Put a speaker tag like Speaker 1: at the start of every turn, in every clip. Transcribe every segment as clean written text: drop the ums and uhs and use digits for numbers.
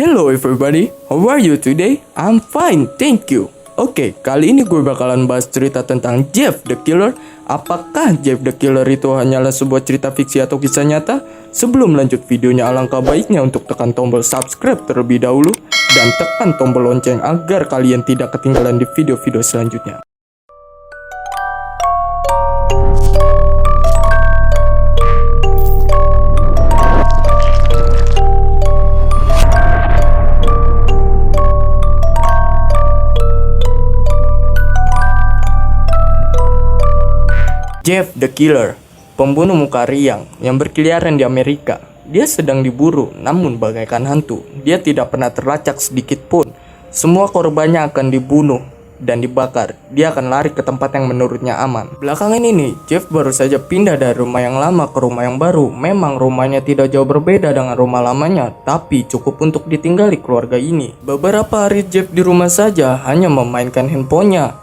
Speaker 1: Hello everybody, how are you today? I'm fine, thank you. Oke, kali ini gue bakalan bahas cerita tentang Jeff the Killer. Apakah Jeff the Killer itu hanyalah sebuah cerita fiksi atau kisah nyata? Sebelum lanjut videonya, alangkah baiknya untuk tekan tombol subscribe terlebih dahulu dan tekan tombol lonceng agar kalian tidak ketinggalan di video-video selanjutnya. Jeff the Killer, pembunuh muka riang yang berkeliaran di Amerika. Dia sedang diburu, namun bagaikan hantu. Dia tidak pernah terlacak sedikit pun. Semua korbannya akan dibunuh dan dibakar. Dia akan lari ke tempat yang menurutnya aman. Belakangan ini, Jeff baru saja pindah dari rumah yang lama ke rumah yang baru. Memang rumahnya tidak jauh berbeda dengan rumah lamanya, tapi cukup untuk ditinggali keluarga ini. Beberapa hari Jeff di rumah saja hanya memainkan handphonenya.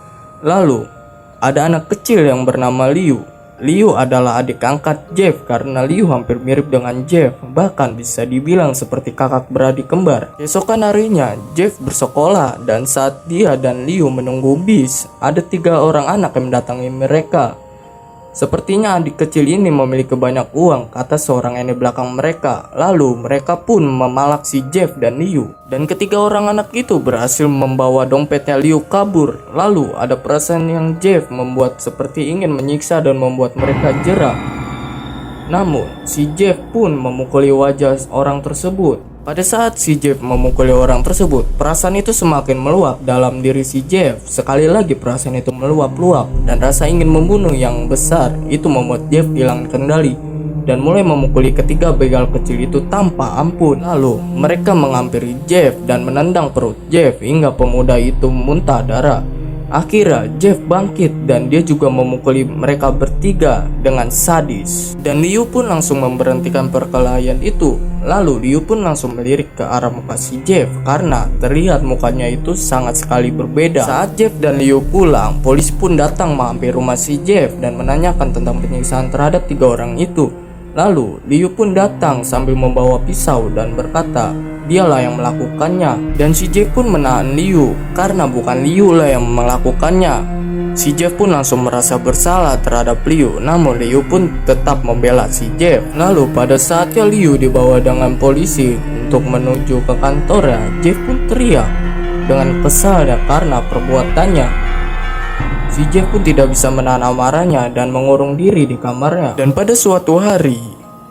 Speaker 1: Lalu ada anak kecil yang bernama Liu. Liu adalah adik angkat Jeff karena Liu hampir mirip dengan Jeff, bahkan bisa dibilang seperti kakak beradik kembar. Keesokan harinya, Jeff bersekolah dan saat dia dan Liu menunggu bis, ada 3 orang anak yang mendatangi mereka. Sepertinya adik kecil ini memiliki banyak uang, kata seorang nenek belakang mereka. Lalu mereka pun memalak si Jeff dan Liu. Dan ketiga orang anak itu berhasil membawa dompetnya Liu kabur. Lalu ada perasaan yang Jeff membuat seperti ingin menyiksa dan membuat mereka jera. Namun si Jeff pun memukuli wajah orang tersebut. Pada saat si Jeff memukuli orang tersebut, perasaan itu semakin meluap dalam diri si Jeff. Sekali lagi perasaan itu meluap-luap dan rasa ingin membunuh yang besar itu membuat Jeff hilang kendali dan mulai memukuli ketiga begal kecil itu tanpa ampun. Lalu mereka menghampiri Jeff dan menendang perut Jeff hingga pemuda itu muntah darah. Akhirnya Jeff bangkit dan dia juga memukuli mereka bertiga dengan sadis. Dan Liu pun langsung memberhentikan perkelahian itu. Lalu Liu pun langsung melirik ke arah muka si Jeff karena terlihat mukanya itu sangat sekali berbeda. Saat Jeff dan Liu pulang, polisi pun datang menghampiri rumah si Jeff dan menanyakan tentang penyiksaan terhadap 3 orang itu. Lalu Liu pun datang sambil membawa pisau dan berkata dialah yang melakukannya. Dan si Jeff pun menahan Liu karena bukan Liu lah yang melakukannya. Si Jeff pun langsung merasa bersalah terhadap Liu, namun Liu pun tetap membela si Jeff. Lalu pada saatnya Liu dibawa dengan polisi untuk menuju ke kantornya, Jeff pun teriak dengan kesalnya karena perbuatannya. Si Jeff pun tidak bisa menahan amarahnya dan mengurung diri di kamarnya. Dan pada suatu hari,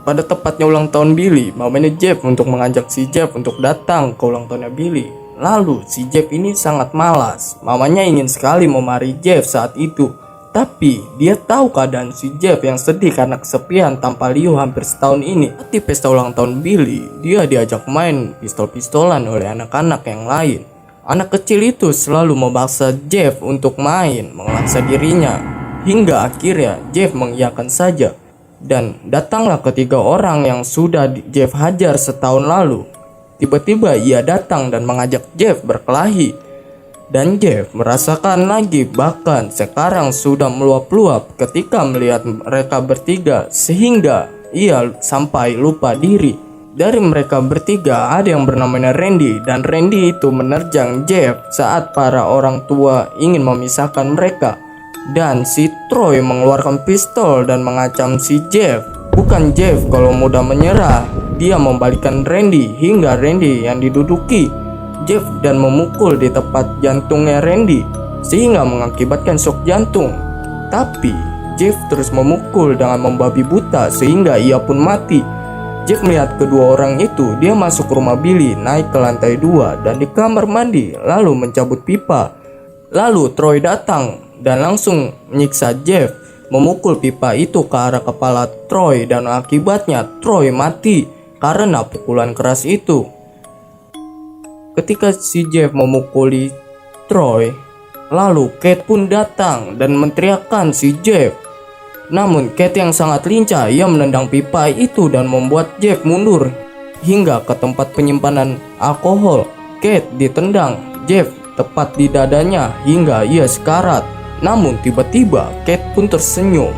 Speaker 1: pada tepatnya ulang tahun Billy, mamanya Jeff untuk mengajak si Jeff untuk datang ke ulang tahunnya Billy. Lalu si Jeff ini sangat malas. Mamanya ingin sekali memarahi Jeff saat itu, tapi dia tahu keadaan si Jeff yang sedih karena kesepian tanpa Liu hampir setahun ini. Di pesta ulang tahun Billy, dia diajak main pistol-pistolan oleh anak-anak yang lain. Anak kecil itu selalu memaksa Jeff untuk main, memaksa dirinya, hingga akhirnya Jeff mengiyakan saja. Dan datanglah ketiga orang yang sudah Jeff hajar setahun lalu. Tiba-tiba ia datang dan mengajak Jeff berkelahi. Dan Jeff merasakan lagi, bahkan sekarang sudah meluap-luap ketika melihat mereka bertiga, sehingga ia sampai lupa diri. Dari mereka bertiga ada yang bernama Randy, dan Randy itu menerjang Jeff saat para orang tua ingin memisahkan mereka. Dan si Troy mengeluarkan pistol dan mengancam si Jeff. Bukan Jeff kalau mudah menyerah, dia membalikkan Randy hingga Randy yang diduduki Jeff dan memukul di tempat jantungnya Randy sehingga mengakibatkan shock jantung. Tapi Jeff terus memukul dengan membabi buta sehingga ia pun mati. Jeff melihat kedua orang itu, dia masuk ke rumah Billy, naik ke lantai 2 dan di kamar mandi lalu mencabut pipa. Lalu Troy datang dan langsung menyiksa Jeff, memukul pipa itu ke arah kepala Troy dan akibatnya Troy mati karena pukulan keras itu. Ketika si Jeff memukuli Troy, lalu Kate pun datang dan menteriakkan si Jeff. Namun Kate yang sangat lincah, ia menendang pipa itu dan membuat Jeff mundur hingga ke tempat penyimpanan alkohol. Kate ditendang Jeff tepat di dadanya hingga ia sekarat. Namun tiba-tiba Kate pun tersenyum.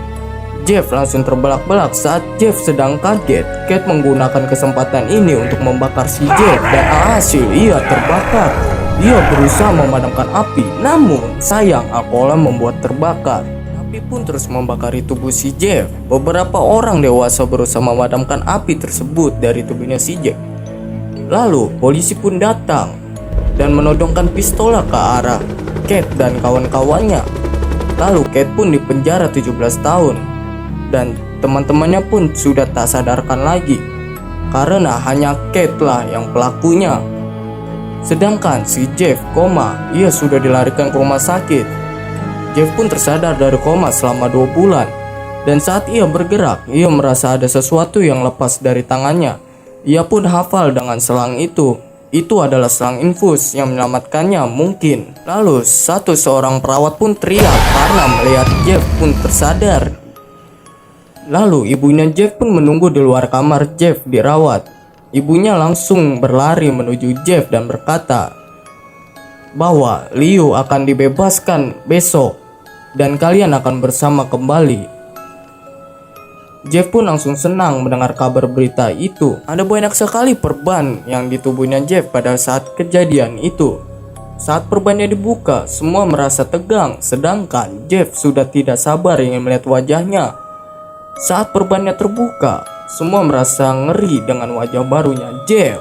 Speaker 1: Jeff langsung terbelak-belak saat Jeff sedang kaget. Kate menggunakan kesempatan ini untuk membakar si Jeff dan alhasil ia terbakar. Ia berusaha memadamkan api, namun sayang alkohol membuat terbakar. Api pun terus membakari tubuh si Jeff. Beberapa orang dewasa berusaha memadamkan api tersebut dari tubuhnya si Jeff. Lalu polisi pun datang dan menodongkan pistol ke arah Kate dan kawan-kawannya. Lalu Kate pun dipenjara 17 tahun dan teman-temannya pun sudah tak sadarkan lagi karena hanya Kate lah yang pelakunya. Sedangkan si Jeff koma, ia sudah dilarikan ke rumah sakit. Jeff pun tersadar dari koma selama 2 bulan. Dan saat ia bergerak, ia merasa ada sesuatu yang lepas dari tangannya. Ia pun hafal dengan selang itu. Itu adalah selang infus yang menyelamatkannya mungkin. Lalu seorang perawat pun teriak karena melihat Jeff pun tersadar. Lalu ibunya Jeff pun menunggu di luar kamar Jeff dirawat. Ibunya langsung berlari menuju Jeff dan berkata bahwa Liu akan dibebaskan besok dan kalian akan bersama kembali. Jeff pun langsung senang mendengar kabar berita itu. Ada banyak sekali perban yang di tubuhnya Jeff pada saat kejadian itu. Saat perbannya dibuka, semua merasa tegang, sedangkan Jeff sudah tidak sabar ingin melihat wajahnya. Saat perbannya terbuka, semua merasa ngeri dengan wajah barunya Jeff.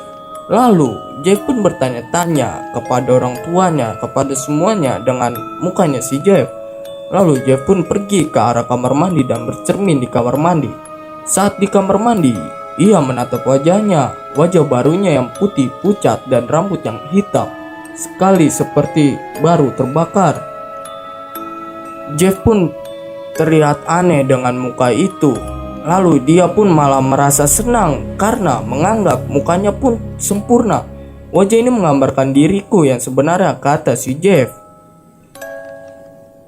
Speaker 1: Lalu Jeff pun bertanya-tanya kepada orang tuanya, kepada semuanya dengan mukanya si Jeff. Lalu Jeff pun pergi ke arah kamar mandi dan bercermin di kamar mandi. Saat di kamar mandi, ia menatap wajahnya, wajah barunya yang putih pucat dan rambut yang hitam, sekali seperti baru terbakar. Jeff pun terlihat aneh dengan muka itu. Lalu dia pun malah merasa senang karena menganggap mukanya pun sempurna. Wajah ini menggambarkan diriku yang sebenarnya, kata si Jeff.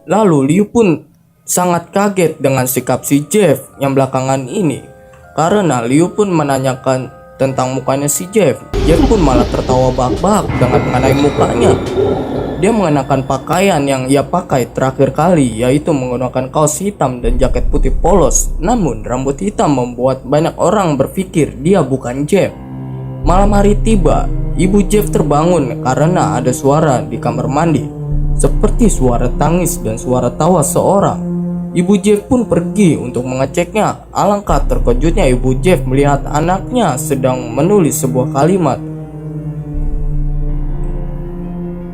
Speaker 1: Lalu Liu pun sangat kaget dengan sikap si Jeff yang belakangan ini karena Liu pun menanyakan tentang mukanya si Jeff. Jeff pun malah tertawa bahak-bahak dengan mengenai mukanya. Dia mengenakan pakaian yang ia pakai terakhir kali, yaitu menggunakan kaos hitam dan jaket putih polos. Namun rambut hitam membuat banyak orang berpikir dia bukan Jeff. Malam hari tiba, ibu Jeff terbangun karena ada suara di kamar mandi, seperti suara tangis dan suara tawa seorang. Ibu Jeff pun pergi untuk mengeceknya. Alangkah terkejutnya ibu Jeff melihat anaknya sedang menulis sebuah kalimat.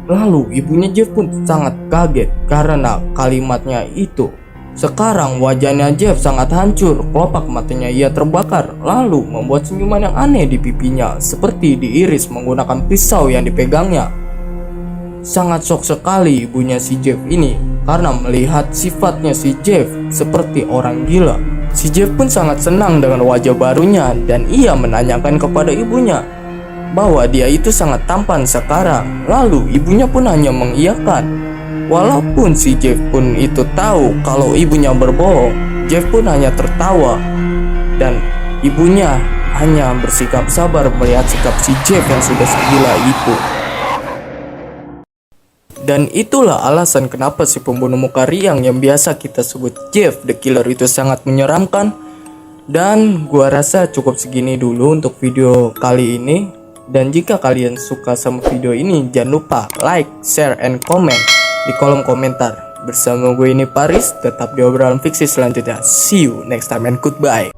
Speaker 1: Lalu ibunya Jeff pun sangat kaget karena kalimatnya itu. Sekarang wajahnya Jeff sangat hancur, kelopak matanya ia terbakar, lalu membuat senyuman yang aneh di pipinya, seperti diiris menggunakan pisau yang dipegangnya. Sangat shock sekali ibunya si Jeff ini karena melihat sifatnya si Jeff seperti orang gila. Si Jeff pun sangat senang dengan wajah barunya dan ia menanyakan kepada ibunya bahwa dia itu sangat tampan sekarang. Lalu ibunya pun hanya mengiyakan. Walaupun si Jeff pun itu tahu kalau ibunya berbohong, Jeff pun hanya tertawa dan ibunya hanya bersikap sabar melihat sikap si Jeff yang sudah segila itu. Dan itulah alasan kenapa si pembunuh muka riang yang biasa kita sebut Jeff the Killer itu sangat menyeramkan. Dan gua rasa cukup segini dulu untuk video kali ini. Dan jika kalian suka sama video ini, jangan lupa like, share, and comment di kolom komentar. Bersama gue ini Paris, tetap di obrolan fiksi selanjutnya. See you next time and goodbye.